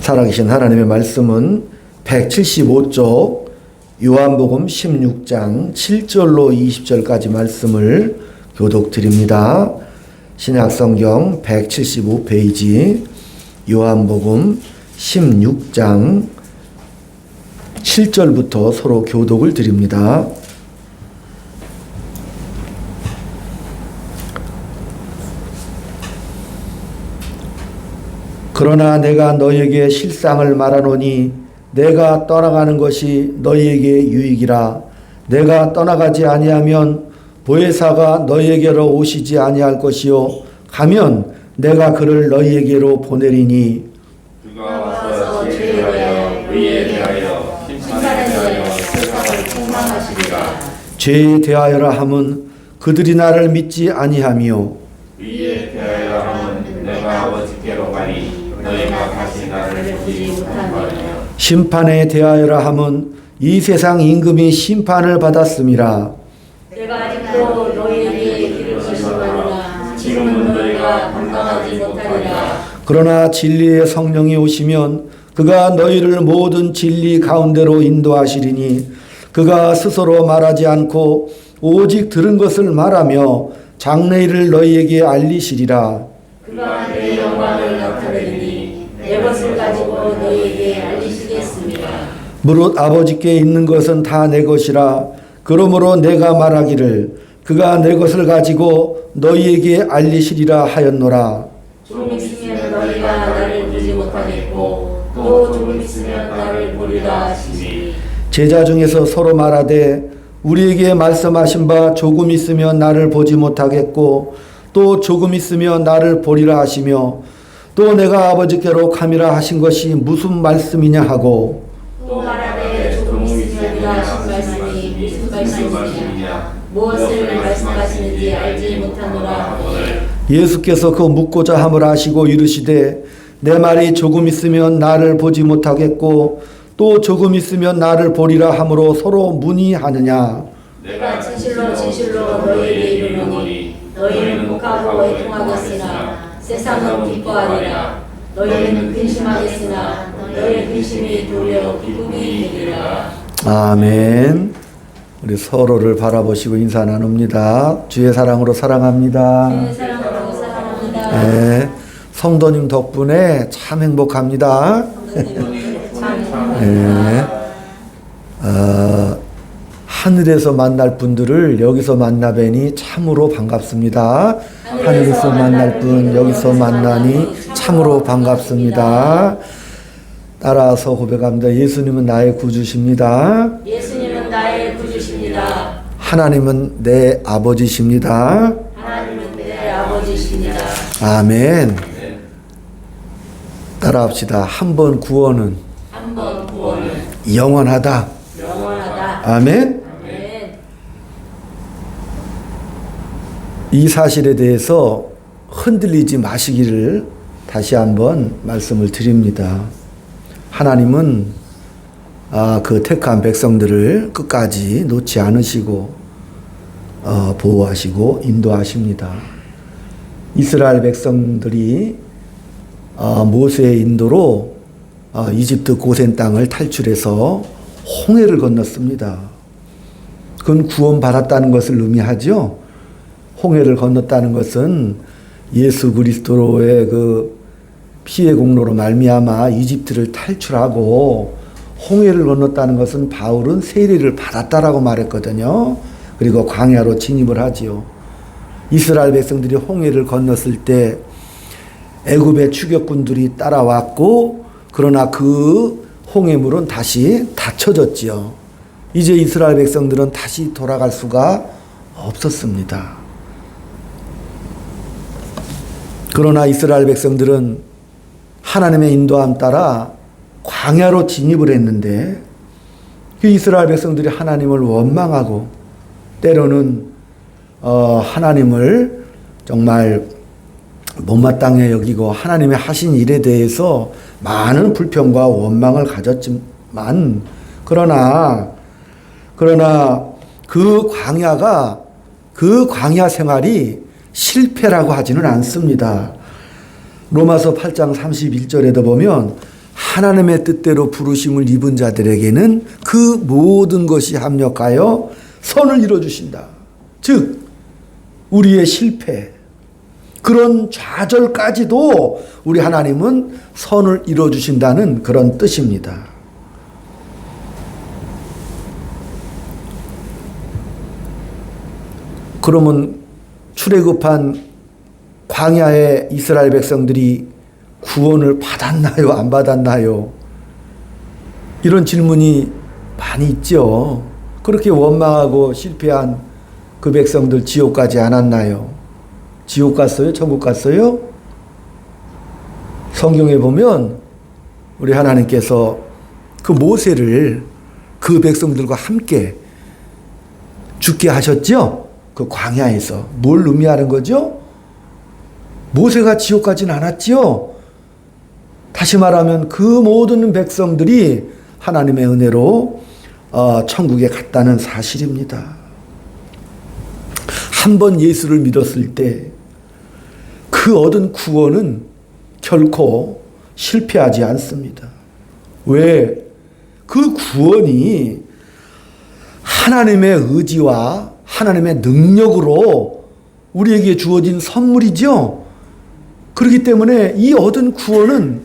살아계신 하나님의 말씀은 175쪽 요한복음 16장 7절로 20절까지 말씀을 교독드립니다. 신약성경 175페이지 요한복음 16장 7절부터 서로 교독을 드립니다. 그러나 내가 너희에게 실상을 말하노니 내가 떠나가는 것이 너희에게 유익이라. 내가 떠나가지 아니하면 보혜사가 너희에게로 오시지 아니할 것이요 가면 내가 그를 너희에게로 보내리니 그가 와서 죄에 대하여 의에 대하여 심판에 대하여 세상을 책망하시리라. 죄에 대하여라 함은 그들이 나를 믿지 아니하며 의에 대하여 함은 내가 아버지께로 가니 너희가 다시 나를 보지 못하느냐. 심판에 대하여라 함은 이 세상 임금이 심판을 받았음이라. 내가 아직도 너희에게 이를 것이거니와 지금은 너희가 감당하지 못하리라. 그러나 진리의 성령이 오시면 그가 너희를 모든 진리 가운데로 인도하시리니 그가 스스로 말하지 않고 오직 들은 것을 말하며 장래일을 너희에게 알리시리라. 그가 내 영광을 나타내리니 내 것을 가지고 너희에게 알리시겠습니다. 무릇 아버지께 있는 것은 다 내 것이라. 그러므로 내가 말하기를 그가 내 것을 가지고 너희에게 알리시리라 하였노라. 조금 있으면 너희가 나를 보지 못하겠고 또 조금 있으면 나를 보리라 하시니. 제자 중에서 서로 말하되 우리에게 말씀하신 바 조금 있으면 나를 보지 못하겠고 또 조금 있으면 나를 보리라 하시며 또 내가 아버지께로 가미라 하신 것이 무슨 말씀이냐 하고 또 말하되 조금 있으면이라 하신 말씀이 무슨 말씀이냐 무엇을 말씀하시는지 알지 못하노라 하거늘. 예수께서 그 묻고자 함을 아시고 이르시되 내 말이 조금 있으면 나를 보지 못하겠고 또 조금 있으면 나를 보리라 함으로 서로 문의하느냐. 내가 진실로 진실로 너희에게 이르노니 너희는 목하고 애통하겠으나 세상은 기뻐하리라. 너희는 근심하겠으나 너희의 근심이 도리어 기쁨이 되리라. 아멘. 우리 서로를 바라보시고 인사 나눕니다. 주의 사랑으로 사랑합니다. 주의 사랑으로 사랑합니다. 네, 성도님 덕분에 참 행복합니다. 네, 하늘에서 만날 분들을 여기서 만나 뵈니 참으로 반갑습니다. 하늘에서 만날 분 여기서 만나니 참으로 반갑습니다. 따라서 고백합니다. 예수님은 나의 구주십니다. 예수님은 나의 구주십니다. 하나님은 내 아버지십니다. 하나님은 내 아버지십니다. 아멘. 따라합시다. 한 번 구원은 한 번 구원은 영원하다. 영원하다. 아멘. 아멘. 이 사실에 대해서 흔들리지 마시기를 다시 한번 말씀을 드립니다. 하나님은 그 택한 백성들을 끝까지 놓지 않으시고 보호하시고 인도하십니다. 이스라엘 백성들이 모세의 인도로 이집트 고센 땅을 탈출해서 홍해를 건넜습니다. 그건 구원받았다는 것을 의미하죠. 홍해를 건넜다는 것은 예수 그리스도의 그 피의 공로로 말미암아 이집트를 탈출하고 홍해를 건넜다는 것은 바울은 세례를 받았다라고 말했거든요. 그리고 광야로 진입을 하지요. 이스라엘 백성들이 홍해를 건넜을 때 애굽의 추격군들이 따라왔고 그러나 그 홍해물은 다시 닫혀졌지요. 이제 이스라엘 백성들은 다시 돌아갈 수가 없었습니다. 그러나 이스라엘 백성들은 하나님의 인도함 따라 광야로 진입을 했는데 그 이스라엘 백성들이 하나님을 원망하고 때로는 하나님을 정말 못마땅해 여기고 하나님의 하신 일에 대해서 많은 불평과 원망을 가졌지만 그러나 그 광야 생활이 실패라고 하지는 않습니다. 로마서 8장 31절에도 보면 하나님의 뜻대로 부르심을 입은 자들에게는 그 모든 것이 합력하여 선을 이루어주신다. 즉 우리의 실패, 그런 좌절까지도 우리 하나님은 선을 이루어주신다는 그런 뜻입니다. 그러면 출애굽한 광야의 이스라엘 백성들이 구원을 받았나요? 안 받았나요? 이런 질문이 많이 있죠. 그렇게 원망하고 실패한 그 백성들 지옥 가지 않았나요? 지옥 갔어요? 천국 갔어요? 성경에 보면 우리 하나님께서 그 모세를 그 백성들과 함께 죽게 하셨죠? 그 광야에서. 뭘 의미하는 거죠? 모세가 지옥 가지는 않았죠? 다시 말하면 그 모든 백성들이 하나님의 은혜로 천국에 갔다는 사실입니다. 한 번 예수를 믿었을 때 그 얻은 구원은 결코 실패하지 않습니다. 왜? 그 구원이 하나님의 의지와 하나님의 능력으로 우리에게 주어진 선물이죠. 그렇기 때문에 이 얻은 구원은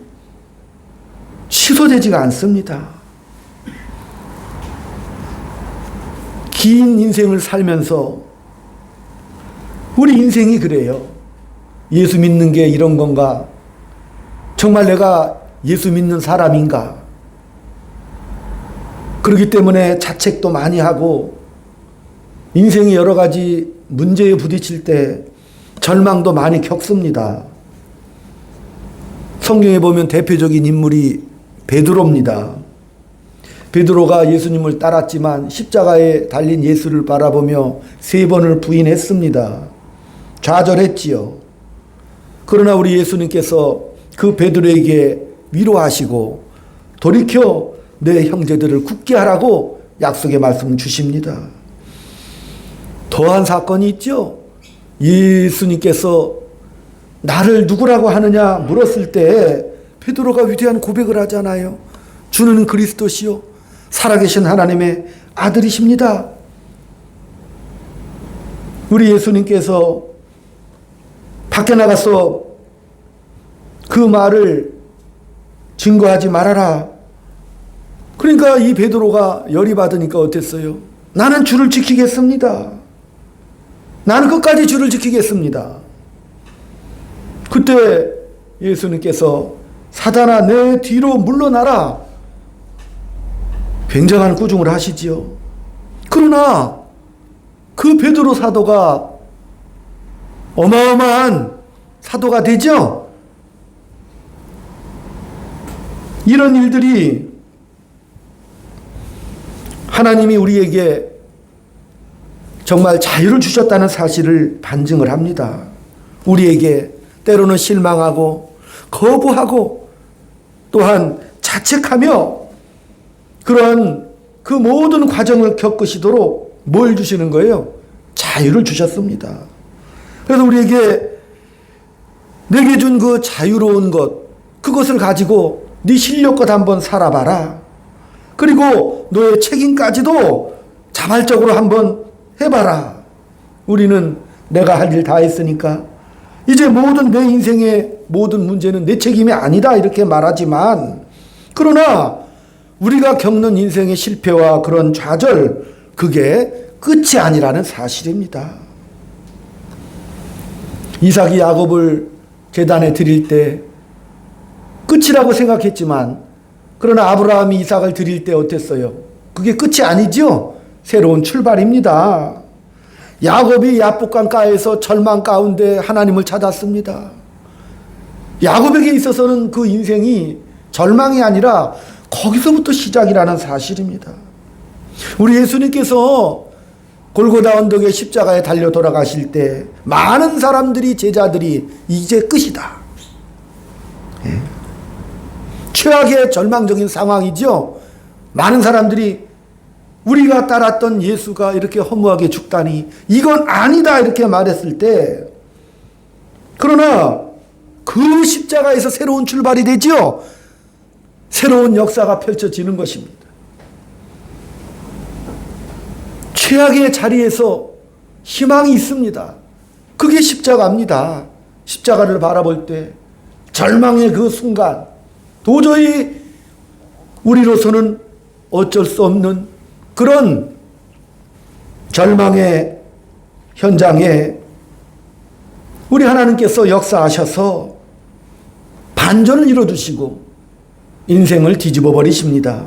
취소되지가 않습니다. 긴 인생을 살면서 우리 인생이 그래요. 예수 믿는 게 이런 건가? 정말 내가 예수 믿는 사람인가? 그렇기 때문에 자책도 많이 하고 인생이 여러 가지 문제에 부딪힐 때 절망도 많이 겪습니다. 성경에 보면 대표적인 인물이 베드로입니다. 베드로가 예수님을 따랐지만 십자가에 달린 예수를 바라보며 3번을 부인했습니다. 좌절했지요. 그러나 우리 예수님께서 그 베드로에게 위로하시고 돌이켜 내 형제들을 굳게 하라고 약속의 말씀을 주십니다. 더한 사건이 있죠. 예수님께서 나를 누구라고 하느냐 물었을 때 베드로가 위대한 고백을 하잖아요. 주는 그리스도시요 살아계신 하나님의 아들이십니다. 우리 예수님께서 밖에 나가서 그 말을 증거하지 말아라. 그러니까 이 베드로가 열이 받으니까 어땠어요? 나는 주를 지키겠습니다. 나는 끝까지 주를 지키겠습니다. 그때 예수님께서 사단아 내 뒤로 물러나라. 굉장한 꾸중을 하시지요. 그러나 그 베드로 사도가 어마어마한 사도가 되죠. 이런 일들이 하나님이 우리에게 정말 자유를 주셨다는 사실을 반증을 합니다. 우리에게 때로는 실망하고 거부하고 또한 자책하며 그런 그 모든 과정을 겪으시도록 뭘 주시는 거예요? 자유를 주셨습니다. 그래서 우리에게 내게 준 그 자유로운 것, 그것을 가지고 네 실력껏 한번 살아봐라. 그리고 너의 책임까지도 자발적으로 한번 해봐라. 우리는 내가 할 일 다 했으니까 이제 모든 내 인생의 모든 문제는 내 책임이 아니다 이렇게 말하지만 그러나 우리가 겪는 인생의 실패와 그런 좌절 그게 끝이 아니라는 사실입니다. 이삭이 야곱을 제단에 드릴 때 끝이라고 생각했지만 그러나 아브라함이 이삭을 드릴 때 어땠어요? 그게 끝이 아니죠. 새로운 출발입니다. 야곱이 야복강가에서 절망 가운데 하나님을 찾았습니다. 야곱에게 있어서는 그 인생이 절망이 아니라 거기서부터 시작이라는 사실입니다. 우리 예수님께서 골고다 언덕의 십자가에 달려 돌아가실 때 많은 사람들이 제자들이 이제 끝이다. 최악의 절망적인 상황이죠. 많은 사람들이 우리가 따랐던 예수가 이렇게 허무하게 죽다니 이건 아니다 이렇게 말했을 때 그러나 그 십자가에서 새로운 출발이 되죠. 새로운 역사가 펼쳐지는 것입니다. 최악의 자리에서 희망이 있습니다. 그게 십자가입니다. 십자가를 바라볼 때 절망의 그 순간 도저히 우리로서는 어쩔 수 없는 그런 절망의 현장에 우리 하나님께서 역사하셔서 반전을 이뤄주시고 인생을 뒤집어 버리십니다.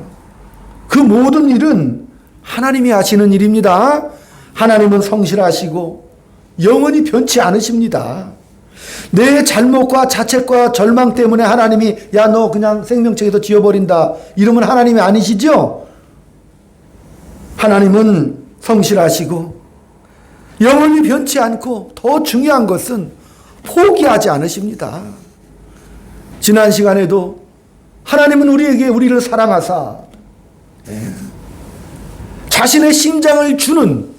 그 모든 일은 하나님이 하시는 일입니다. 하나님은 성실하시고 영원히 변치 않으십니다. 내 잘못과 자책과 절망 때문에 하나님이 야 너 그냥 생명책에서 지워버린다 이러면 하나님이 아니시죠? 하나님은 성실하시고 영원히 변치 않고 더 중요한 것은 포기하지 않으십니다. 지난 시간에도 하나님은 우리를 사랑하사 자신의 심장을 주는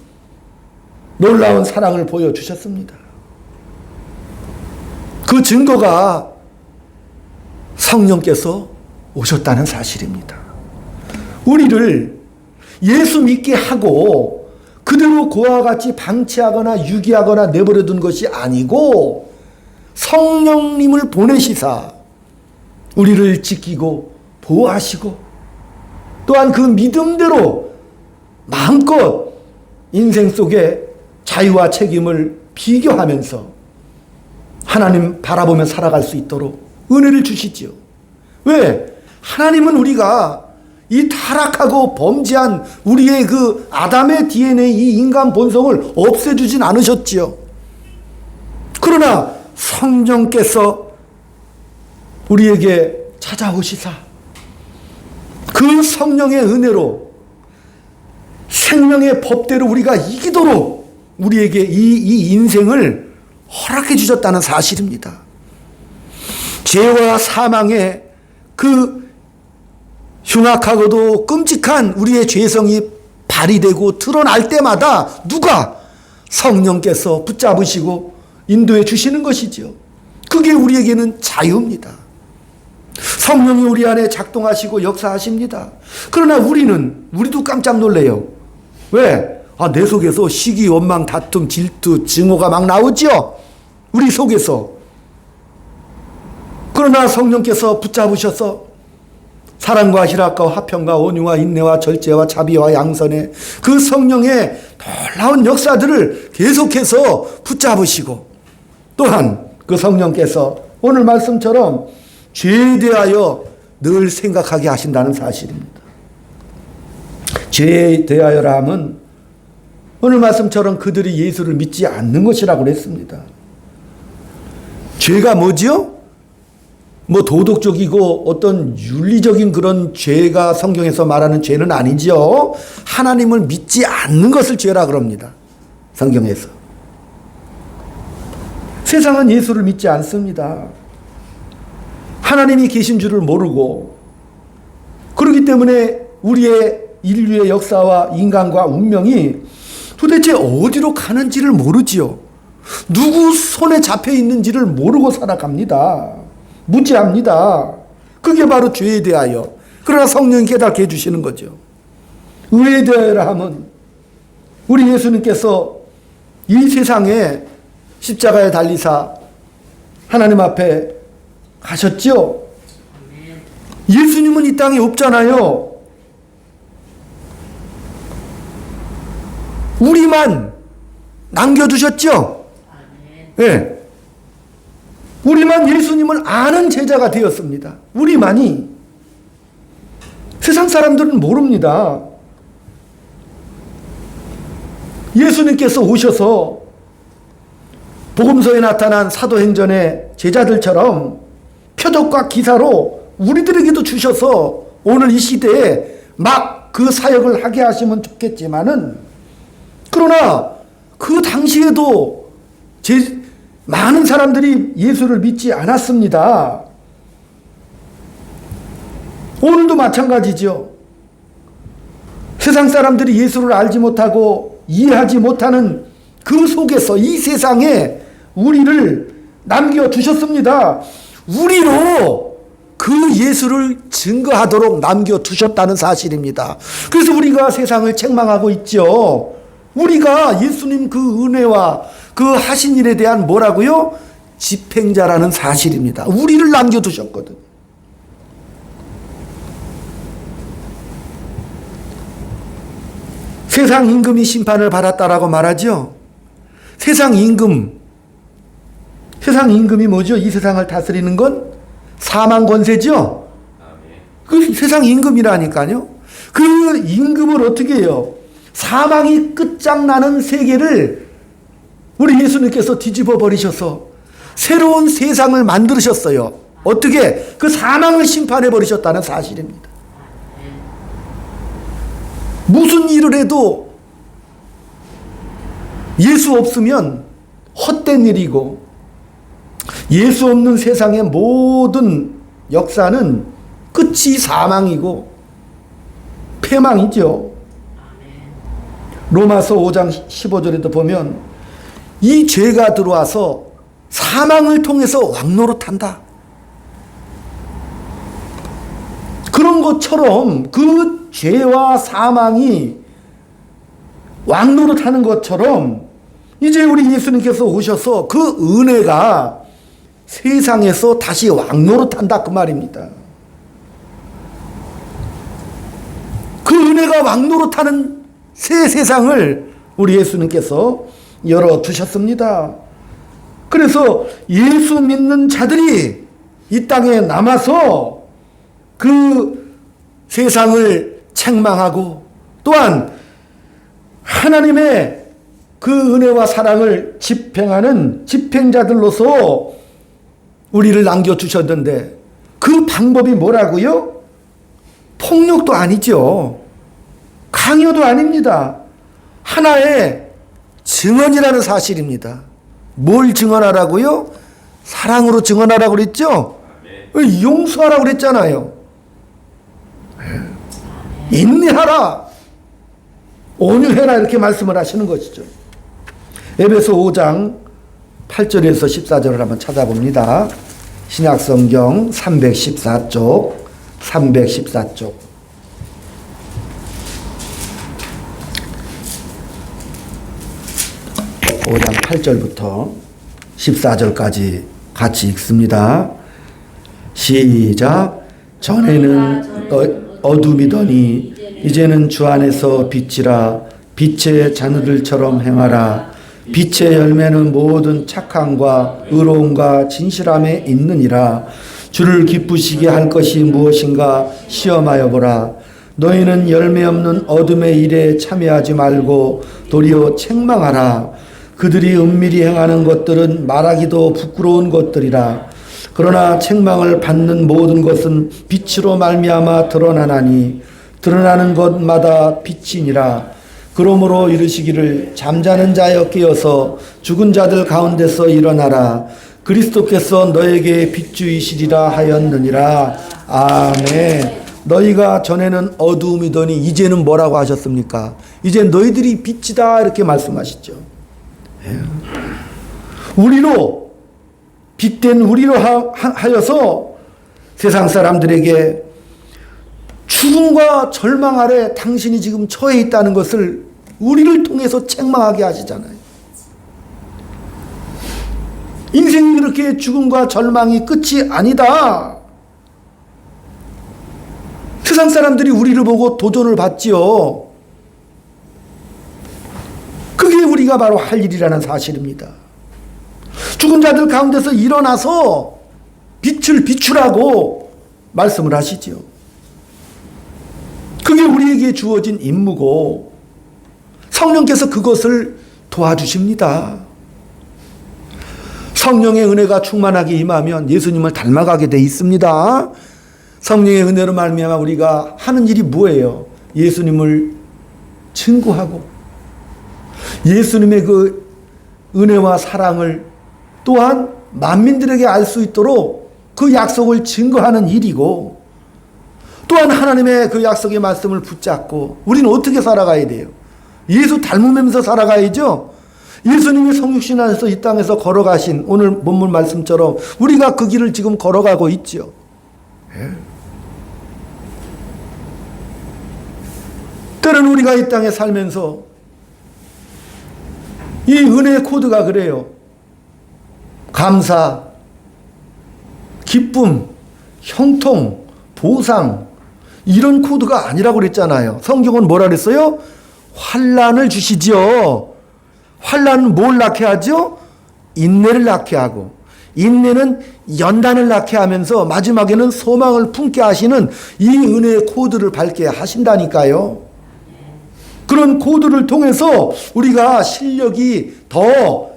놀라운 사랑을 보여주셨습니다. 그 증거가 성령께서 오셨다는 사실입니다. 우리를 예수 믿게 하고 그대로 그와 같이 방치하거나 유기하거나 내버려 둔 것이 아니고 성령님을 보내시사 우리를 지키고 보호하시고 또한 그 믿음대로 마음껏 인생 속에 자유와 책임을 비교하면서 하나님 바라보며 살아갈 수 있도록 은혜를 주시지요. 왜? 하나님은 우리가 이 타락하고 범죄한 우리의 그 아담의 DNA, 이 인간 본성을 없애주진 않으셨지요. 그러나 성령께서 우리에게 찾아오시사 그 성령의 은혜로 생명의 법대로 우리가 이기도록 우리에게 이 인생을 허락해 주셨다는 사실입니다. 죄와 사망의 그 흉악하고도 끔찍한 우리의 죄성이 발휘되고 드러날 때마다 누가? 성령께서 붙잡으시고 인도해 주시는 것이죠. 그게 우리에게는 자유입니다. 성령이 우리 안에 작동하시고 역사하십니다. 그러나 우리도 깜짝 놀래요. 왜? 내 속에서 시기, 원망, 다툼, 질투, 증오가 막 나오죠? 우리 속에서. 그러나 성령께서 붙잡으셔서 사랑과 희락과 화평과 온유와 인내와 절제와 자비와 양선의 그 성령의 놀라운 역사들을 계속해서 붙잡으시고 또한 그 성령께서 오늘 말씀처럼 죄에 대하여 늘 생각하게 하신다는 사실입니다. 죄에 대하여라 함은 오늘 말씀처럼 그들이 예수를 믿지 않는 것이라고 그랬습니다. 죄가 뭐지요? 도덕적이고 어떤 윤리적인 그런 죄가 성경에서 말하는 죄는 아니죠. 하나님을 믿지 않는 것을 죄라 그럽니다. 성경에서. 세상은 예수를 믿지 않습니다. 하나님이 계신 줄을 모르고 그렇기 때문에 우리의 인류의 역사와 인간과 운명이 도대체 어디로 가는지를 모르지요. 누구 손에 잡혀 있는지를 모르고 살아갑니다. 무지합니다. 그게 바로 죄에 대하여. 그러나 성령이 깨닫게 해주시는 거죠. 의에 대하여라 하면 우리 예수님께서 이 세상에 십자가에 달리사 하나님 앞에 가셨죠. 예수님은 이 땅에 없잖아요. 우리만 남겨두셨죠. 네. 우리만 예수님을 아는 제자가 되었습니다. 우리만이. 세상 사람들은 모릅니다. 예수님께서 오셔서 복음서에 나타난 사도행전의 제자들처럼 표적과 기사로 우리들에게도 주셔서 오늘 이 시대에 막 그 사역을 하게 하시면 좋겠지만은 그러나 그 당시에도 많은 사람들이 예수를 믿지 않았습니다. 오늘도 마찬가지죠. 세상 사람들이 예수를 알지 못하고 이해하지 못하는 그 속에서 이 세상에 우리를 남겨주셨습니다. 우리로 그 예수를 증거하도록 남겨두셨다는 사실입니다. 그래서 우리가 세상을 책망하고 있죠. 우리가 예수님 그 은혜와 그 하신 일에 대한 뭐라고요? 집행자라는 사실입니다. 우리를 남겨두셨거든요. 세상 임금이 심판을 받았다라고 말하죠. 세상 임금이 뭐죠? 이 세상을 다스리는 건 사망 권세죠. 그 세상 임금이라니까요. 그 임금을 어떻게 해요? 사망이 끝장나는 세계를 우리 예수님께서 뒤집어 버리셔서 새로운 세상을 만드셨어요. 어떻게? 그 사망을 심판해 버리셨다는 사실입니다. 무슨 일을 해도 예수 없으면 헛된 일이고, 예수 없는 세상의 모든 역사는 끝이 사망이고 패망이죠. 로마서 5장 15절에도 보면 이 죄가 들어와서 사망을 통해서 왕노릇한다. 그런 것처럼 그 죄와 사망이 왕노릇하는 것처럼 이제 우리 예수님께서 오셔서 그 은혜가 세상에서 다시 왕노릇한다 그 말입니다. 그 은혜가 왕노릇하는 새 세상을 우리 예수님께서 열어두셨습니다. 그래서 예수 믿는 자들이 이 땅에 남아서 그 세상을 책망하고 또한 하나님의 그 은혜와 사랑을 집행하는 집행자들로서 우리를 남겨주셨는데 그 방법이 뭐라고요? 폭력도 아니죠. 강요도 아닙니다. 하나의 증언이라는 사실입니다. 뭘 증언하라고요? 사랑으로 증언하라고 그랬죠? 용서하라고 그랬잖아요. 인내하라, 온유해라 이렇게 말씀을 하시는 것이죠. 에베소 5장 8절에서 14절을 한번 찾아봅니다. 신약성경 314쪽 314쪽. (5장 8절부터) 14절까지 같이 읽습니다. 시작. 전에는 어둠이더니 이제는 주 안에서 빛이라. 빛의 자녀들처럼 행하라. 빛의 열매는 모든 착함과 의로움과 진실함에 있느니라. 주를 기쁘시게 할 것이 무엇인가 시험하여 보라. 너희는 열매 없는 어둠의 일에 참여하지 말고 도리어 책망하라. 그들이 은밀히 행하는 것들은 말하기도 부끄러운 것들이라. 그러나 책망을 받는 모든 것은 빛으로 말미암아 드러나나니 드러나는 것마다 빛이니라. 그러므로 이르시기를 잠자는 자여 깨어서 죽은 자들 가운데서 일어나라. 그리스도께서 너에게 빛주이시리라 하였느니라. 아멘. 너희가 전에는 어두움이더니 이제는 뭐라고 하셨습니까? 이제 너희들이 빛이다 이렇게 말씀하시죠. 우리로 빛된 우리로 하여서 세상 사람들에게 죽음과 절망 아래 당신이 지금 처해 있다는 것을 우리를 통해서 책망하게 하시잖아요. 인생이 그렇게 죽음과 절망이 끝이 아니다. 세상 사람들이 우리를 보고 도전을 받지요. 그게 우리가 바로 할 일이라는 사실입니다. 죽은 자들 가운데서 일어나서 빛을 비추라고 말씀을 하시지요. 그게 우리에게 주어진 임무고 성령께서 그것을 도와주십니다. 성령의 은혜가 충만하게 임하면 예수님을 닮아가게 돼 있습니다. 성령의 은혜로 말미암아 우리가 하는 일이 뭐예요? 예수님을 증거하고 예수님의 그 은혜와 사랑을 또한 만민들에게 알 수 있도록 그 약속을 증거하는 일이고 또한 하나님의 그 약속의 말씀을 붙잡고 우리는 어떻게 살아가야 돼요? 예수 닮으면서 살아가야죠. 예수님이 성육신 안에서 이 땅에서 걸어가신 오늘 본문 말씀처럼 우리가 그 길을 지금 걸어가고 있죠. 때로는 우리가 이 땅에 살면서 이 은혜의 코드가 그래요. 감사, 기쁨, 형통, 보상, 이런 코드가 아니라고 그랬잖아요. 성경은 뭐라 그랬어요? 환난을 주시죠. 환난은 뭘 낳게 하죠? 인내를 낳게 하고, 인내는 연단을 낳게 하면서 마지막에는 소망을 품게 하시는 이 은혜의 코드를 밟게 하신다니까요. 그런 코드를 통해서 우리가 실력이 더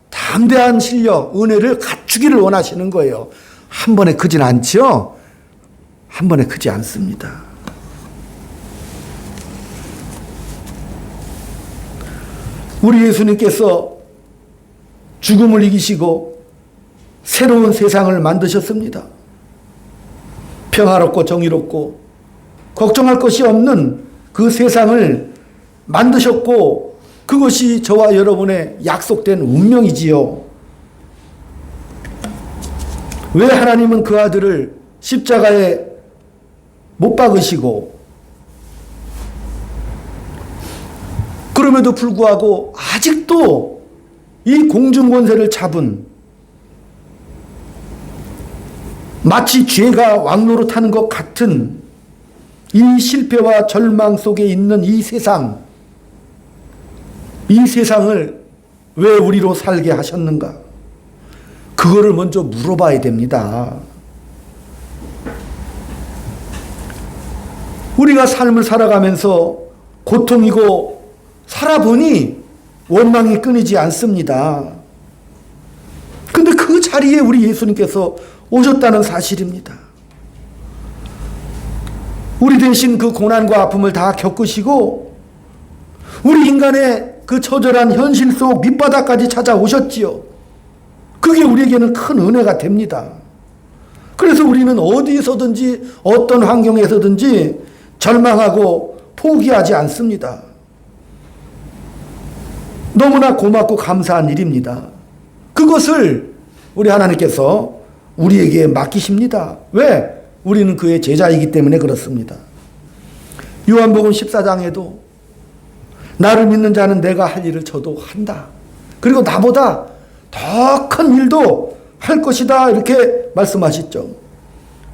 담대한 실력, 은혜를 갖추기를 원하시는 거예요. 한 번에 크진 않죠? 한 번에 크지 않습니다. 우리 예수님께서 죽음을 이기시고 새로운 세상을 만드셨습니다. 평화롭고 정의롭고 걱정할 것이 없는 그 세상을 만드셨고, 그것이 저와 여러분의 약속된 운명이지요. 왜 하나님은 그 아들을 십자가에 못 박으시고, 그럼에도 불구하고 아직도 이 공중권세를 잡은, 마치 죄가 왕노릇하는 것 같은 이 실패와 절망 속에 있는 이 세상을 왜 우리로 살게 하셨는가? 그거를 먼저 물어봐야 됩니다. 우리가 삶을 살아가면서 고통이고 살아보니 원망이 끊이지 않습니다. 근데 그 자리에 우리 예수님께서 오셨다는 사실입니다. 우리 대신 그 고난과 아픔을 다 겪으시고 우리 인간의 그 처절한 현실 속 밑바닥까지 찾아오셨지요. 그게 우리에게는 큰 은혜가 됩니다. 그래서 우리는 어디서든지 어떤 환경에서든지 절망하고 포기하지 않습니다. 너무나 고맙고 감사한 일입니다. 그것을 우리 하나님께서 우리에게 맡기십니다. 왜? 우리는 그의 제자이기 때문에 그렇습니다. 요한복음 14장에도 나를 믿는 자는 내가 할 일을 저도 한다. 그리고 나보다 더 큰 일도 할 것이다. 이렇게 말씀하셨죠.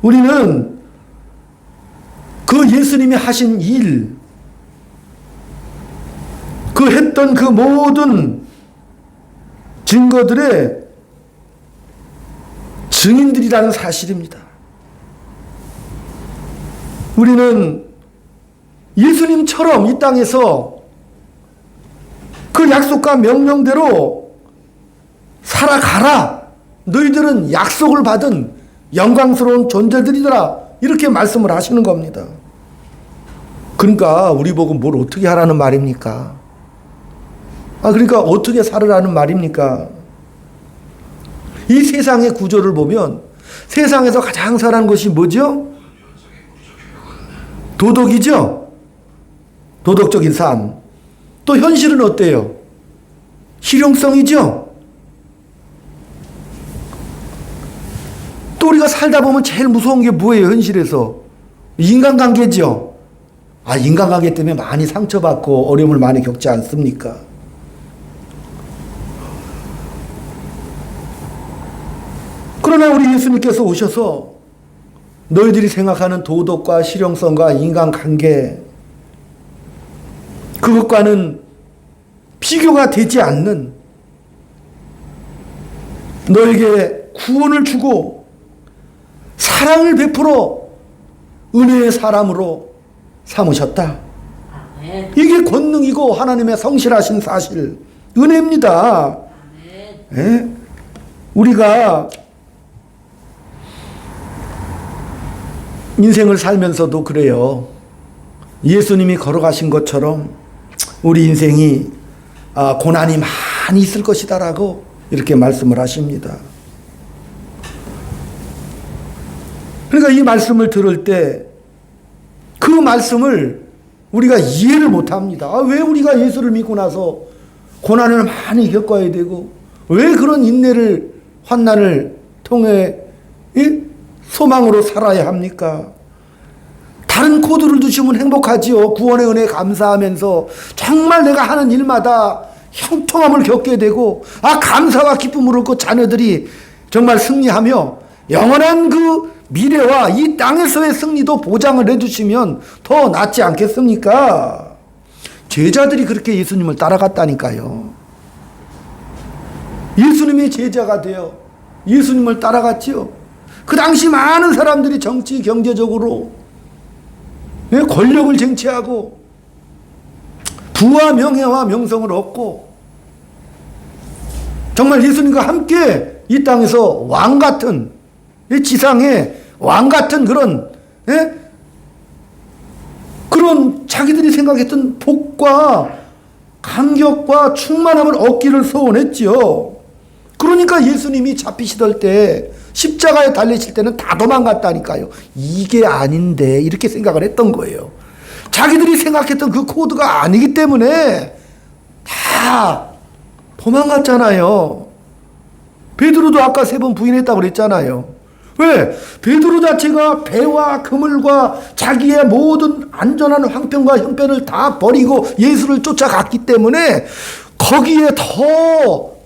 우리는 그 예수님이 하신 일, 그 했던 그 모든 증거들의 증인들이라는 사실입니다. 우리는 예수님처럼 이 땅에서 그 약속과 명령대로 살아가라. 너희들은 약속을 받은 영광스러운 존재들이더라. 이렇게 말씀을 하시는 겁니다. 그러니까 우리 보고 뭘 어떻게 하라는 말입니까? 그러니까 어떻게 살으라는 말입니까? 이 세상의 구조를 보면 세상에서 가장 잘하는 것이 뭐죠? 도덕이죠? 도덕적인 삶. 또 현실은 어때요? 실용성이죠? 또 우리가 살다 보면 제일 무서운 게 뭐예요? 현실에서 인간관계죠. 인간관계 때문에 많이 상처받고 어려움을 많이 겪지 않습니까? 그러나 우리 예수님께서 오셔서 너희들이 생각하는 도덕과 실용성과 인간관계, 그것과는 비교가 되지 않는, 너에게 구원을 주고 사랑을 베풀어 은혜의 사람으로 삼으셨다. 이게 권능이고 하나님의 성실하신 사실, 은혜입니다. 네? 우리가 인생을 살면서도 그래요. 예수님이 걸어가신 것처럼 우리 인생이 고난이 많이 있을 것이다라고 이렇게 말씀을 하십니다. 그러니까 이 말씀을 들을 때 그 말씀을 우리가 이해를 못합니다. 왜 우리가 예수를 믿고 나서 고난을 많이 겪어야 되고, 왜 그런 인내를, 환난을 통해 소망으로 살아야 합니까? 다 다른 코드를 주시면 행복하지요. 구원의 은혜 감사하면서 정말 내가 하는 일마다 형통함을 겪게 되고 감사와 기쁨을 얻고 자녀들이 정말 승리하며 영원한 그 미래와 이 땅에서의 승리도 보장을 해주시면 더 낫지 않겠습니까? 제자들이 그렇게 예수님을 따라갔다니까요. 예수님의 제자가 되어 예수님을 따라갔지요. 그 당시 많은 사람들이 정치 경제적으로 권력을 쟁취하고 부와 명예와 명성을 얻고 정말 예수님과 함께 이 땅에서 왕같은 이 지상의 왕같은 그런 그런 자기들이 생각했던 복과 감격과 충만함을 얻기를 소원했지요. 그러니까 예수님이 잡히시던 때 십자가에 달리실 때는 다 도망갔다니까요. 이게 아닌데 이렇게 생각을 했던 거예요. 자기들이 생각했던 그 코드가 아니기 때문에 다 도망갔잖아요. 베드로도 아까 3번 부인했다고 그랬잖아요. 왜? 베드로 자체가 배와 그물과 자기의 모든 안전한 황편과 형편을 다 버리고 예수를 쫓아갔기 때문에 거기에 더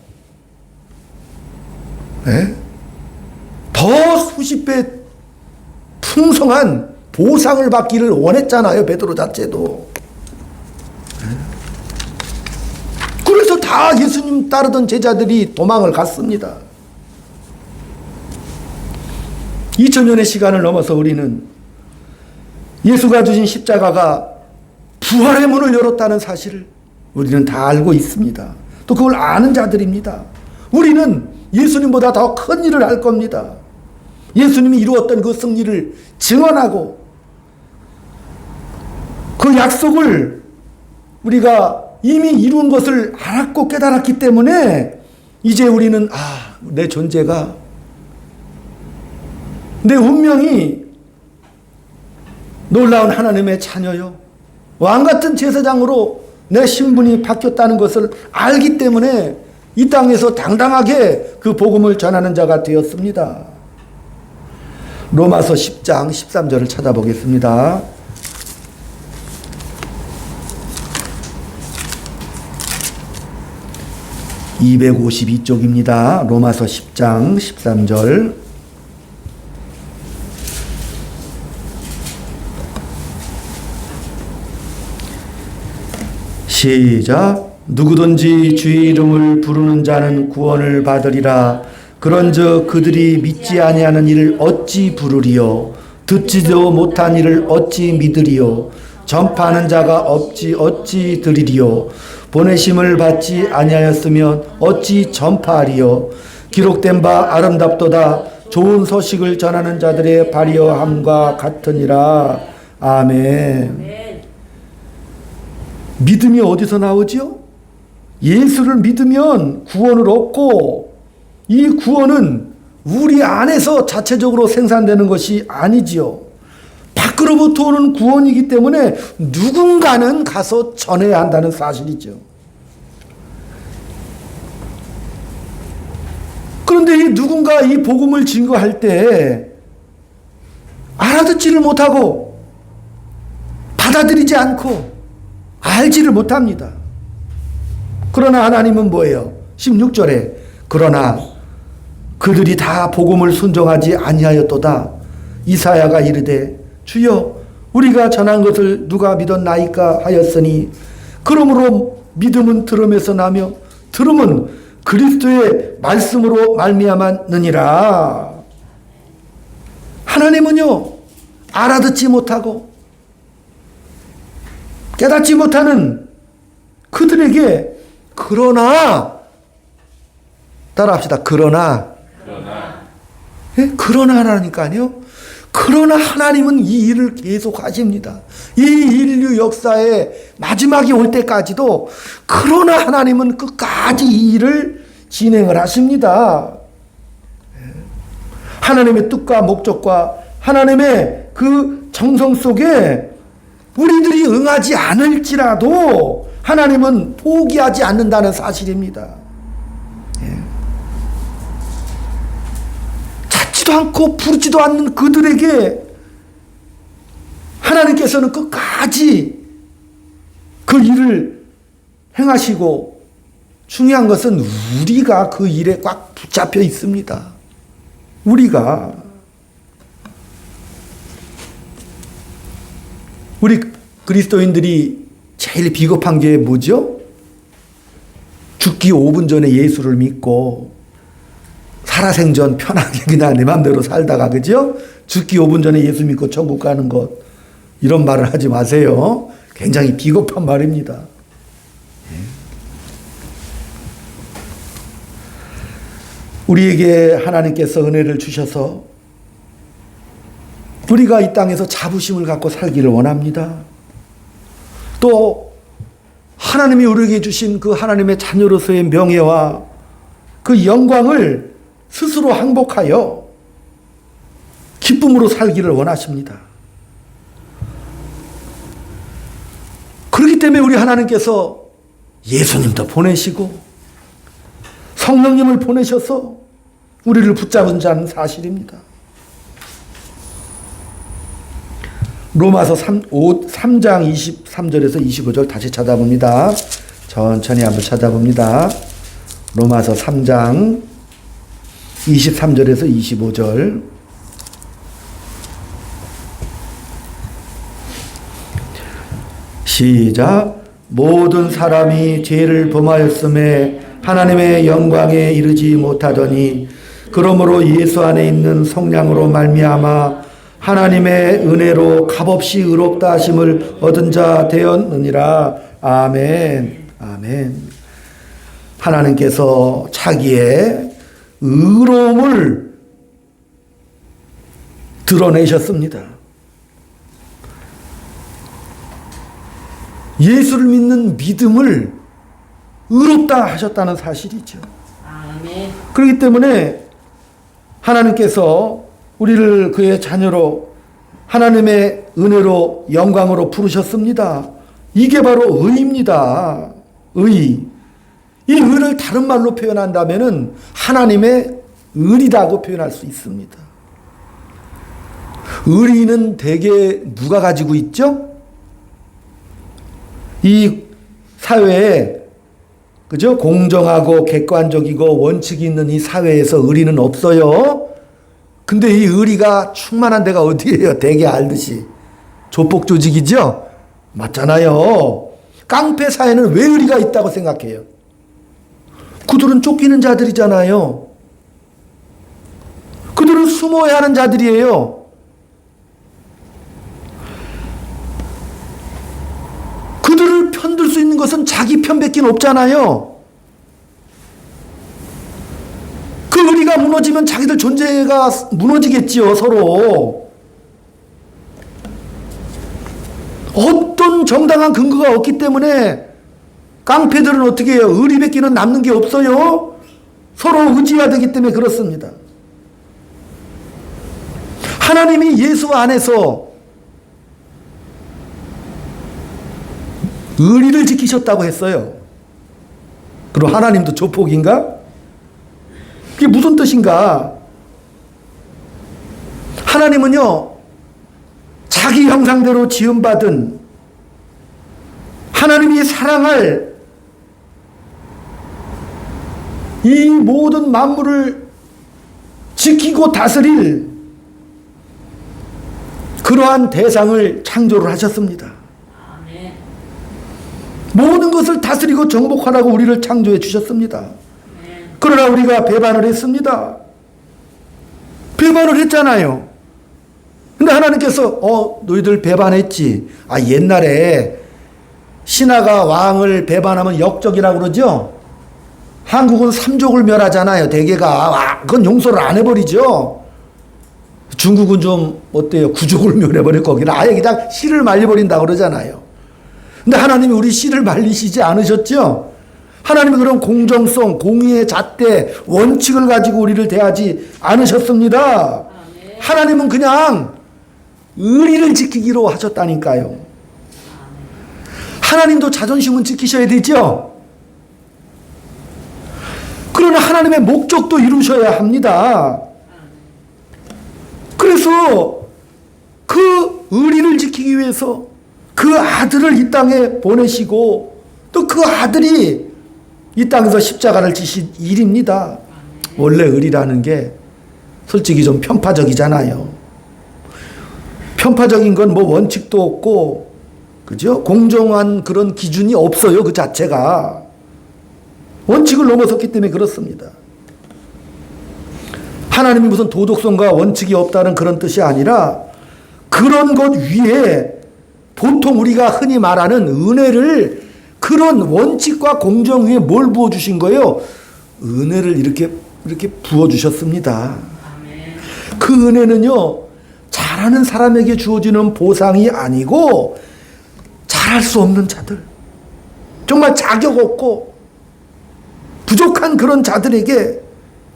수십 배 풍성한 보상을 받기를 원했잖아요. 베드로 자체도. 그래서 다 예수님 따르던 제자들이 도망을 갔습니다. 2000년의 시간을 넘어서 우리는 예수가 주신 십자가가 부활의 문을 열었다는 사실을 우리는 다 알고 있습니다. 또 그걸 아는 자들입니다. 우리는 예수님보다 더 큰 일을 할 겁니다. 예수님이 이루었던 그 승리를 증언하고 그 약속을 우리가 이미 이룬 것을 알았고 깨달았기 때문에 이제 우리는 내 존재가 내 운명이 놀라운 하나님의 자녀요. 왕같은 제사장으로 내 신분이 바뀌었다는 것을 알기 때문에 이 땅에서 당당하게 그 복음을 전하는 자가 되었습니다. 로마서 10장 13절을 찾아보겠습니다. (252쪽입니다) 로마서 10장 13절. 시작. 누구든지 주의 이름을 부르는 자는 구원을 받으리라. 그런즉 그들이 믿지 아니하는 이를 어찌 부르리요? 듣지도 못한 이를 어찌 믿으리요? 전파하는 자가 없지 어찌 들으리요? 보내심을 받지 아니하였으면 어찌 전파하리요? 기록된 바 아름답도다. 좋은 소식을 전하는 자들의 발휘함과 같으니라. 아멘. 믿음이 어디서 나오지요? 예수를 믿으면 구원을 얻고, 이 구원은 우리 안에서 자체적으로 생산되는 것이 아니지요. 밖으로부터 오는 구원이기 때문에 누군가는 가서 전해야 한다는 사실이죠. 그런데 이 누군가 이 복음을 증거할 때 알아듣지를 못하고 받아들이지 않고 알지를 못합니다. 그러나 하나님은 뭐예요? 16절에 그러나 그들이 다 복음을 순종하지 아니하였도다. 이사야가 이르되 주여 우리가 전한 것을 누가 믿었나이까 하였으니 그러므로 믿음은 들음에서 나며 들음은 그리스도의 말씀으로 말미암았느니라. 하나님은요 알아듣지 못하고 깨닫지 못하는 그들에게 그러나 따라합시다. 그러나라니까요. 그러나 하나님은 이 일을 계속 하십니다. 이 인류 역사의 마지막이 올 때까지도 그러나 하나님은 끝까지 이 일을 진행을 하십니다. 하나님의 뜻과 목적과 하나님의 그 정성 속에 우리들이 응하지 않을지라도 하나님은 포기하지 않는다는 사실입니다. 찾지도 않고 부르지도 않는 그들에게 하나님은 하나님께서는 끝까지 그 일을 행하시고 중요한 것은 우리가 그 일에 꽉 붙잡혀 있습니다. 우리 그리스도인들이 제일 비겁한 게 뭐죠? 죽기 5분 전에 예수를 믿고 살아생전 편하게 그냥 내 맘대로 살다가, 그죠? 죽기 5분 전에 예수 믿고 천국 가는 것, 이런 말을 하지 마세요. 굉장히 비겁한 말입니다. 우리에게 하나님께서 은혜를 주셔서 우리가 이 땅에서 자부심을 갖고 살기를 원합니다. 또 하나님이 우리에게 주신 그 하나님의 자녀로서의 명예와 그 영광을 스스로 항복하여 기쁨으로 살기를 원하십니다. 그렇기 때문에 우리 하나님께서 예수님도 보내시고 성령님을 보내셔서 우리를 붙잡은 자는 사실입니다. 로마서 3장 23절에서 25절 다시 찾아봅니다. 천천히 한번 찾아봅니다. 로마서 3장 23절에서 25절. 시작. 모든 사람이 죄를 범하였음에 하나님의 영광에 이르지 못하더니 그러므로 예수 안에 있는 성량으로 말미암아 하나님의 은혜로 값없이 의롭다 하심을 얻은 자 되었느니라. 아멘. 아멘. 하나님께서 자기의 의로움을 드러내셨습니다. 예수를 믿는 믿음을 의롭다 하셨다는 사실이죠. 아멘. 그렇기 때문에 하나님께서 우리를 그의 자녀로 하나님의 은혜로 영광으로 부르셨습니다. 이게 바로 의입니다. 의. 이 의를 다른 말로 표현한다면은 하나님의 의리라고 표현할 수 있습니다. 의리는 대개 누가 가지고 있죠? 이 사회에, 그죠? 공정하고 객관적이고 원칙이 있는 이 사회에서 의리는 없어요. 근데 이 의리가 충만한 데가 어디예요? 대개 알듯이 조폭 조직이죠? 맞잖아요. 깡패 사회는 왜 의리가 있다고 생각해요? 그들은 쫓기는 자들이잖아요. 그들은 숨어야 하는 자들이에요. 그들을 편들 수 있는 것은 자기 편밖에 없잖아요. 그 의리가 무너지면 자기들 존재가 무너지겠지요, 서로. 어떤 정당한 근거가 없기 때문에 깡패들은 어떻게 해요? 의리밖에는 남는 게 없어요. 서로 의지해야 되기 때문에 그렇습니다. 하나님이 예수 안에서 의리를 지키셨다고 했어요. 그럼 하나님도 조폭인가? 그게 무슨 뜻인가? 하나님은요, 자기 형상대로 지음받은 하나님이 사랑할 이 모든 만물을 지키고 다스릴 그러한 대상을 창조를 하셨습니다. 아멘. 모든 것을 다스리고 정복하라고 우리를 창조해 주셨습니다. 그러나 우리가 배반을 했습니다. 배반을 했잖아요. 근데 하나님께서 너희들 배반했지. 옛날에 신하가 왕을 배반하면 역적이라고 그러죠. 한국은 삼족을 멸하잖아요. 대개가 그건 용서를 안 해버리죠. 중국은 좀 어때요? 구족을 멸해버릴 거기는 아예 그냥 씨를 말려버린다 그러잖아요. 근데 하나님이 우리 씨를 말리시지 않으셨죠? 하나님이 그런 공정성, 공의의 잣대, 원칙을 가지고 우리를 대하지 않으셨습니다. 하나님은 그냥 의리를 지키기로 하셨다니까요. 하나님도 자존심은 지키셔야 되죠. 그러나 하나님의 목적도 이루셔야 합니다. 그래서 그 의리를 지키기 위해서 그 아들을 이 땅에 보내시고 또 그 아들이 이 땅에서 십자가를 지신 일입니다. 원래 의리라는 게 솔직히 좀 편파적이잖아요. 편파적인 건 뭐 원칙도 없고, 그죠? 공정한 그런 기준이 없어요. 그 자체가. 원칙을 넘어섰기 때문에 그렇습니다. 하나님이 무슨 도덕성과 원칙이 없다는 그런 뜻이 아니라 그런 것 위에 보통 우리가 흔히 말하는 은혜를, 그런 원칙과 공정 위에 뭘 부어주신 거예요? 은혜를 이렇게 부어주셨습니다. 그 은혜는요, 잘하는 사람에게 주어지는 보상이 아니고 잘할 수 없는 자들, 정말 자격 없고 부족한 그런 자들에게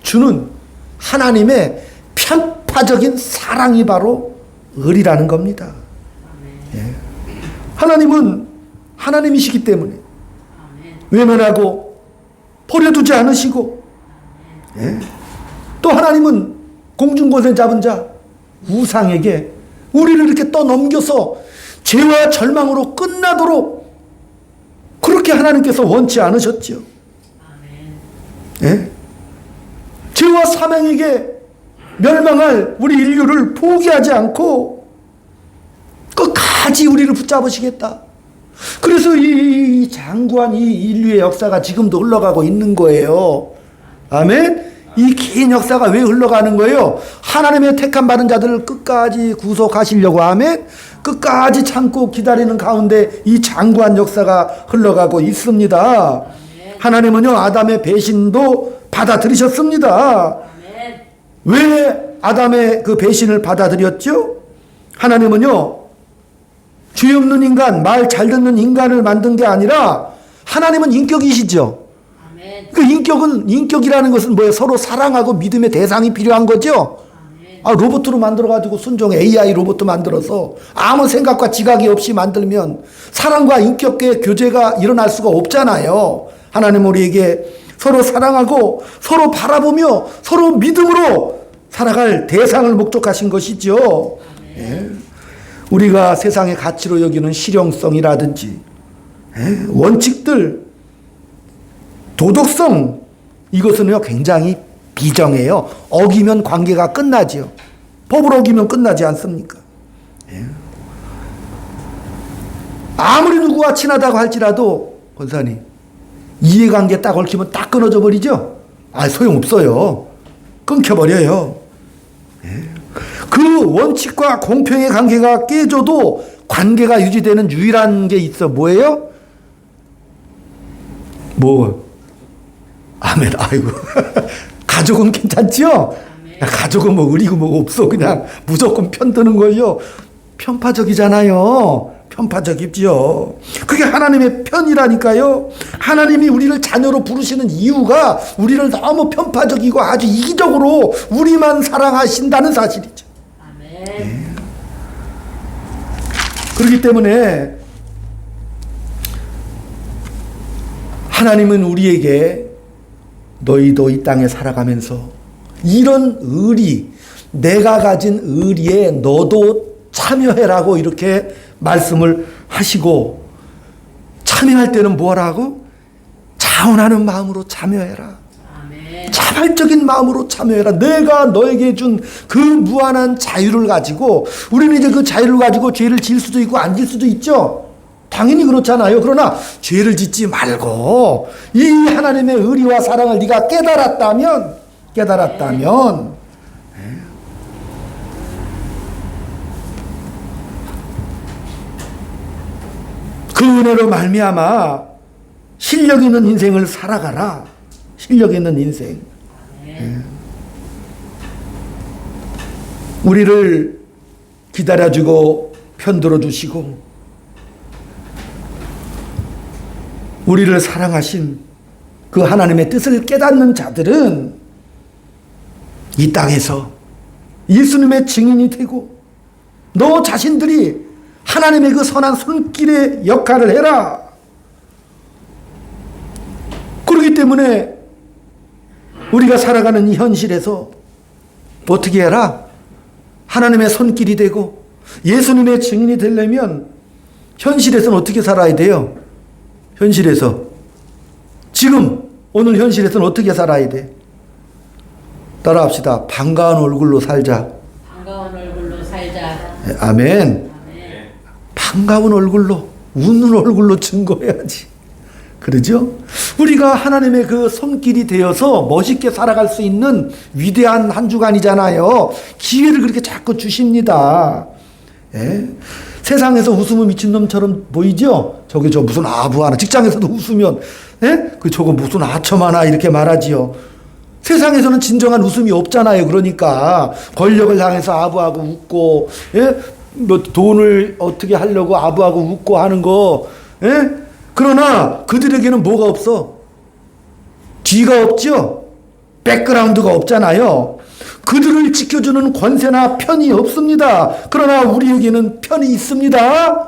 주는 하나님의 편파적인 사랑이 바로 의리라는 겁니다. 예. 하나님은 하나님이시기 때문에 외면하고 버려두지 않으시고, 예. 또 하나님은 공중권세 잡은 자 우상에게 우리를 이렇게 떠넘겨서 죄와 절망으로 끝나도록 그렇게 하나님께서 원치 않으셨죠. 예? 죄와 사망에게 멸망할 우리 인류를 포기하지 않고 끝까지 우리를 붙잡으시겠다. 그래서 이 장구한 이 인류의 역사가 지금도 흘러가고 있는 거예요. 아멘. 이 긴 역사가 왜 흘러가는 거예요? 하나님의 택한 받은 자들을 끝까지 구속하시려고, 아멘. 끝까지 참고 기다리는 가운데 이 장구한 역사가 흘러가고 있습니다. 하나님은요, 아담의 배신도 받아들이셨습니다. 왜 아담의 그 배신을 받아들였죠? 하나님은요, 죄 없는 인간, 말 잘 듣는 인간을 만든 게 아니라 하나님은 인격이시죠. 그 인격이라는 것은 뭐예요? 서로 사랑하고 믿음의 대상이 필요한 거죠. 로봇으로 만들어가지고 순종 AI 로봇도 만들어서 아무 생각과 지각이 없이 만들면 사랑과 인격의 교제가 일어날 수가 없잖아요. 하나님 우리에게 서로 사랑하고 서로 바라보며 서로 믿음으로 살아갈 대상을 목적하신 것이죠. 예. 우리가 세상의 가치로 여기는 실용성이라든지, 예, 원칙들, 도덕성, 이것은요 굉장히 비정해요. 어기면 관계가 끝나지요. 법을 어기면 끝나지 않습니까? 예. 아무리 누구와 친하다고 할지라도 권사님, 이해관계 딱 얽히면 딱 끊어져 버리죠. 소용없어요. 끊겨버려요. 예. 그 원칙과 공평의 관계가 깨져도 관계가 유지되는 유일한 게 있어. 뭐예요? 아멘. 아이고. 가족은 괜찮지요? 가족은 뭐 의리고 뭐가 없어. 그냥 무조건 편드는 거예요. 편파적이잖아요. 편파적이죠. 그게 하나님의 편이라니까요. 하나님이 우리를 자녀로 부르시는 이유가 우리를 너무 편파적이고 아주 이기적으로 우리만 사랑하신다는 사실이죠. 아멘. 네. 그렇기 때문에 하나님은 우리에게 너희도 이 땅에 살아가면서 이런 의리, 내가 가진 의리에 너도 참여해라고 이렇게 말씀을 하시고, 참여할 때는 뭐라고? 자원하는 마음으로 참여해라. 아멘. 자발적인 마음으로 참여해라. 내가 너에게 준 그 무한한 자유를 가지고, 우리는 이제 그 자유를 가지고 죄를 지을 수도 있고 안 지을 수도 있죠. 당연히 그렇잖아요. 그러나 죄를 짓지 말고 이 하나님의 의리와 사랑을 네가 깨달았다면 그 은혜로 말미암아 실력 있는 인생을 살아가라. 실력 있는 인생. 우리를 기다려주고 편들어 주시고 우리를 사랑하신 그 하나님의 뜻을 깨닫는 자들은 이 땅에서 예수님의 증인이 되고 너 자신들이 하나님의 그 선한 손길의 역할을 해라. 그렇기 때문에 우리가 살아가는 이 현실에서 어떻게 해라? 하나님의 손길이 되고 예수님의 증인이 되려면 현실에서는 어떻게 살아야 돼요? 현실에서. 지금 오늘 현실에서는 어떻게 살아야 돼? 따라합시다. 반가운 얼굴로 살자. 반가운 얼굴로 살자. 아멘. 아멘. 반가운 얼굴로, 웃는 얼굴로 증거해야지. 그러죠? 우리가 하나님의 그 손길이 되어서 멋있게 살아갈 수 있는 위대한 한 주간이잖아요. 기회를 그렇게 자꾸 주십니다. 예? 세상에서 웃으면 미친놈처럼 보이죠? 저게 저 무슨 아부 하나, 직장에서도 웃으면, 예? 그 저거 무슨 아첨 하나 이렇게 말하지요. 세상에서는 진정한 웃음이 없잖아요. 그러니까 권력을 향해서 아부하고 웃고, 예? 뭐 돈을 어떻게 하려고 아부하고 웃고 하는 거, 예? 그러나 그들에게는 뭐가 없어? 뒤가 없죠? 백그라운드가 없잖아요. 그들을 지켜주는 권세나 편이 없습니다. 그러나 우리에게는 편이 있습니다.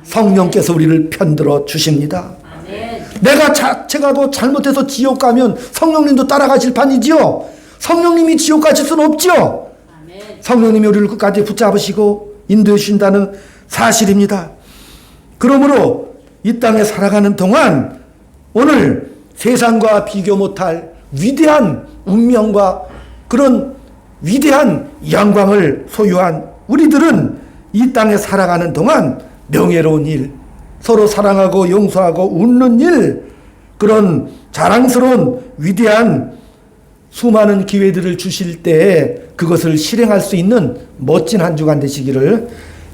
성령께서 우리를 편들어 주십니다. 아멘. 내가 자체가도 잘못해서 지옥 가면 성령님도 따라가실 판이지요. 성령님이 지옥 가실 수는 없죠. 아멘. 성령님이 우리를 끝까지 붙잡으시고 인도해 주신다는 사실입니다. 그러므로 이 땅에 살아가는 동안 오늘 세상과 비교 못할 위대한 운명과 그런 위대한 영광을 소유한 우리들은 이 땅에 살아가는 동안 명예로운 일, 서로 사랑하고 용서하고 웃는 일, 그런 자랑스러운 위대한 수많은 기회들을 주실 때에 그것을 실행할 수 있는 멋진 한 주간 되시기를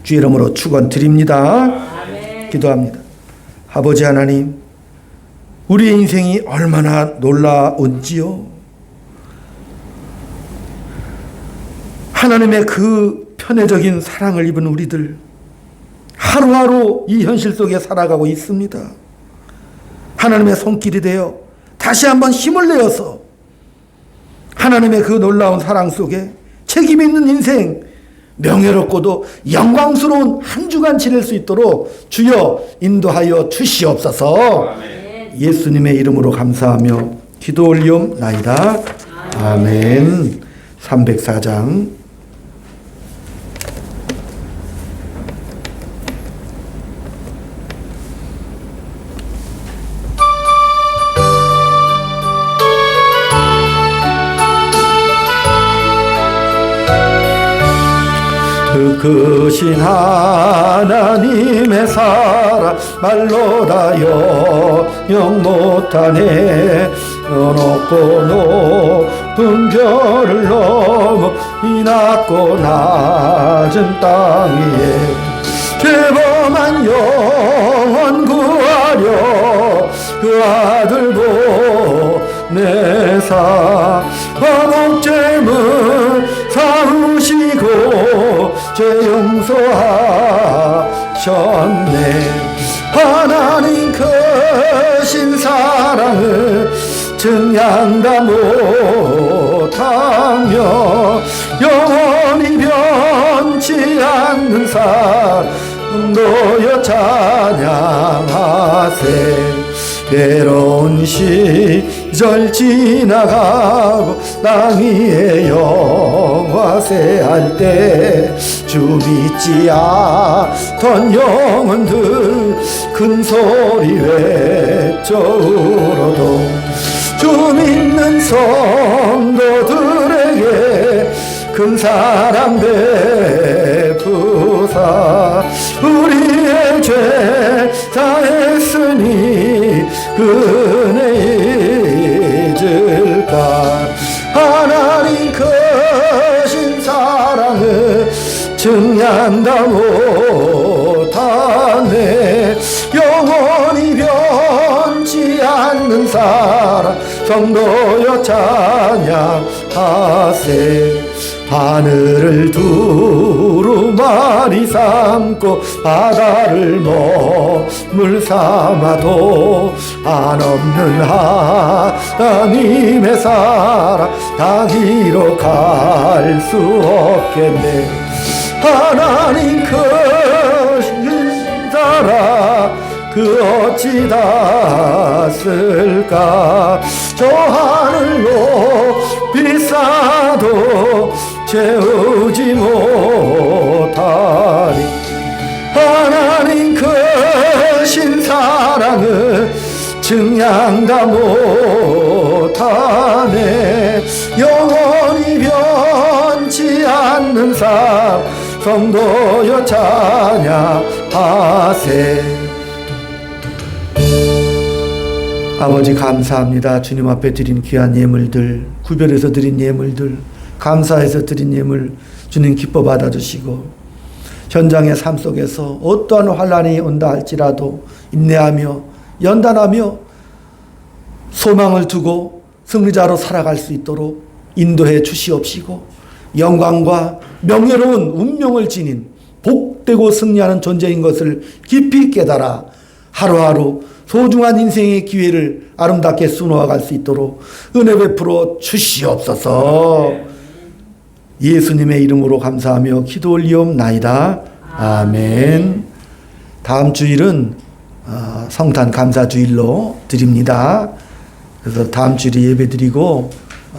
주의 이름으로 축원드립니다. 아멘. 기도합니다. 아버지 하나님, 우리의 인생이 얼마나 놀라운지요. 하나님의 그 편애적인 사랑을 입은 우리들 하루하루 이 현실 속에 살아가고 있습니다. 하나님의 손길이 되어 다시 한번 힘을 내어서 하나님의 그 놀라운 사랑 속에 책임 있는 인생, 명예롭고도 영광스러운 한 주간 지낼 수 있도록 주여 인도하여 주시옵소서. 아멘. 예수님의 이름으로 감사하며 기도 올리옵나이다. 아멘. 304장. 크신 하나님의 사랑 말로 다 영영 못하네. 높고 높은 별을 넘어 이 낮고 낮은 땅 위에 죄범한 영혼 구하려 그 아들 보내사 화목제물 사으시고 죄 용서하셨네. 하나님 크신 사랑을 증량다 못하며 영원히 변치 않는 사랑도여 찬양하세. 괴로운 시절 지나가고 땅 위에 영화세할 때 주 믿지 않던 영혼들 큰 소리 외쳐 울어도 주 믿는 성도들에게 큰 사랑 베푸사 우리의 죄 사했으니 그 은혜 잊을까. 하나님 크신 사랑을 증량다 못하네. 영원히 변치 않는 사랑 성도여 찬양하세. 하늘을 두루마리 삼고 바다를 머물 삼아도 한없는 하나님의 사랑 다 기록할 수 없겠네. 하나님 크신 사랑 그 어찌 닿았을까. 저 하늘 높이 쌓아도 채우지 못할 못하리. 하나님 크신 사랑을 증량 다 못하네. 영원히 변치 않는 사 성도여 찬양하세. 아버지 감사합니다. 주님 앞에 드린 귀한 예물들, 구별해서 드린 예물들, 감사해서 드린 예물 주님 기뻐 받아주시고, 현장의 삶 속에서 어떠한 환난이 온다 할지라도 인내하며 연단하며 소망을 두고 승리자로 살아갈 수 있도록 인도해 주시옵시고, 영광과 명예로운 운명을 지닌 복되고 승리하는 존재인 것을 깊이 깨달아 하루하루 소중한 인생의 기회를 아름답게 수놓아갈 수 있도록 은혜 베풀어 주시옵소서. 예수님의 이름으로 감사하며 기도 올리옵나이다. 아멘. 다음 주일은 성탄 감사주일로 드립니다. 그래서 다음 주일에 예배 드리고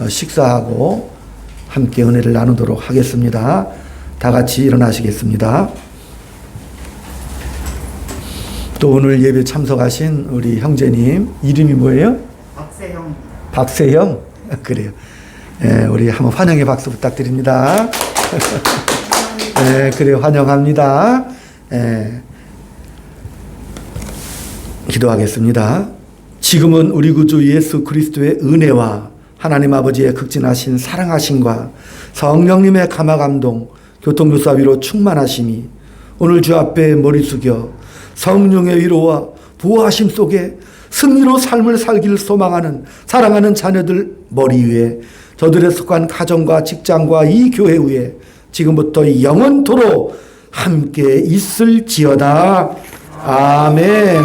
식사하고 함께 은혜를 나누도록 하겠습니다. 다 같이 일어나시겠습니다. 또 오늘 예배 참석하신 우리 형제님 이름이 뭐예요? 박세형. 박세형? 그래요. 예, 우리 한번 환영의 박수 부탁드립니다. 예, 그래요. 환영합니다. 예. 기도하겠습니다. 지금은 우리 구주 예수 그리스도의 은혜와 하나님 아버지의 극진하신 사랑하심과 성령님의 감화감동, 교통교사 위로 충만하심이 오늘 주 앞에 머리 숙여 성령의 위로와 보호하심 속에 승리로 삶을 살기를 소망하는 사랑하는 자녀들 머리 위에, 저들의 속한 가정과 직장과 이 교회 위에 지금부터 영원토록 함께 있을지어다. 아멘.